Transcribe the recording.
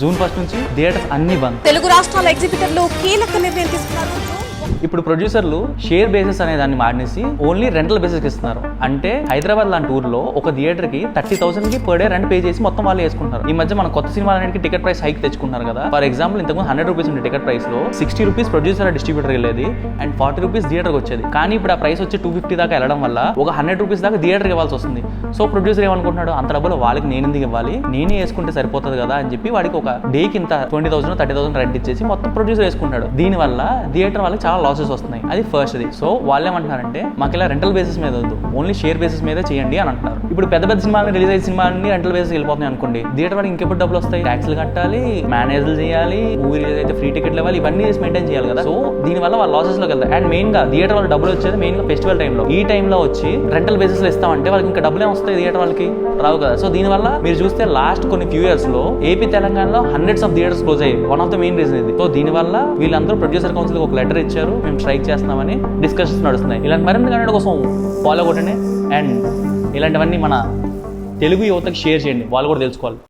June 1 నుంచి theatres అన్ని బంద్. తెలుగు రాష్ట్రాల ఎగ్జిబిటర్లు కీలక నిర్ణయం తీసుకున్నారు. ఇప్పుడు ప్రొడ్యూసర్లు షేర్ బేసిస్ అనే దాన్ని మానేసి ఓన్లీ రెంటల్ బేసిస్ ఇస్తున్నారు. అంటే హైదరాబాద్ లాంటి ఊర్లో ఒక థియేటర్ కి 30,000 కి పర్ డే రెంట్ పే చేసి మొత్తం వాళ్ళు వేసుకుంటారు. ఈ మధ్య మన కొత్త సినిమాలన్నిటికీ టికెట్ ప్రైస్ హైక్ తెచ్చుకుంటున్నారు కదా. ఫర్ ఎగ్జాంపుల్ ఇంతకుముందు 100 రూపీస్ ఉండే టికెట్ ప్రైస్ లో 60 రూపీస్ ప్రొడ్యూసర్ డిస్ట్రిబ్యూటర్ వెళ్ళేది అండ్ 40 రూపీస్ థియేటర్కి వచ్చేది. కానీ ఇప్పుడు ఆ ప్రైస్ వచ్చి 250 దాకా వెళ్ళడం వల్ల ఒక 100 రూపీస్ దాకా థియేటర్కి ఇవ్వాల్సి వస్తుంది. సో ప్రొడ్యూసర్ ఏమనుకుంటున్నాడు, అంత డబ్బులు వాళ్ళకి నేను ఎందుకు ఇవ్వాలి, నేనే వేసుకుంటే సరిపోతుంది కదా అని చెప్పి వాడికి ఒక డేకి ఇంత 20,000 30,000 రెంట్ ఇచ్చేసి మొత్తం ప్రొడ్యూసర్ వేసుకుంటాడు. దీని వల్ల థియేటర్ వాళ్ళకి చాలా లాసెస్ వస్తున్నాయి. అది ఫస్ట్ది. సో వాళ్ళు ఏమంటున్నారంటే మాకు ఇలా రెంటల్ బేసిస్ మీద వద్దు, ఓన్లీ షేర్ బేసిస్ మీద చేయండి అని అంటున్నారు. ఇప్పుడు పెద్ద పెద్ద సినిమాలు రిలీజ్ అయ్యే సినిమాలన్నీ రెంటల్ బేసిస్ వెళ్ళిపోతున్నాయి అనుకోండి, థియేటర్ వాళ్ళకి ఇంకెప్పుడు డబ్బులు వస్తాయి, ట్యాక్స్లు కట్టాలి, మేనేజర్లు చేయాలి, మూవీ రిలీజ్ అయితే ఫ్రీ టికెట్లు ఇవ్వాలి, ఇవన్నీ మెయింటైన్ చేయాలి కదా. సో దీని వల్ల వాళ్ళు లాసెస్ లోకి వెళ్తారు. అండ్ మెయిన్ గా థియేటర్ వాళ్ళు డబ్బులు వచ్చేది మెయిన్ గా ఫెస్టివల్ టైంలో. ఈ టైంలో వచ్చి రెంటల్ బేసిస్ లో ఇస్తామంటే వాళ్ళకి ఇంకా డబ్బులే వస్తాయి, థియేటర్ వాళ్ళకి రావు కదా. సో దీని వల్ల మీరు చూస్తే లాస్ట్ కొన్ని ఫ్యూ ఇయర్స్ లో ఏపీ తెలంగాణలో హండ్రెడ్స్ ఆఫ్ థియేటర్స్ క్లోజ్ అయ్యాయి. One of the main reason ఇది. సో దీని వల్ల వీళ్ళందరూ ప్రొడ్యూసర్ కౌన్సిల్ ఒక లెటర్ ఇచ్చారు, మేము స్ట్రైక్ చేస్తున్నామని డిస్కషన్స్ నడుస్తున్నాయి. ఇలాంటి మరింత కంటెంట్ కోసం ఫాలో కొట్టండి అండ్ ఇలాంటివన్నీ మన తెలుగు యువతకి షేర్ చేయండి, వాళ్ళు కూడా తెలుసుకోవాలి.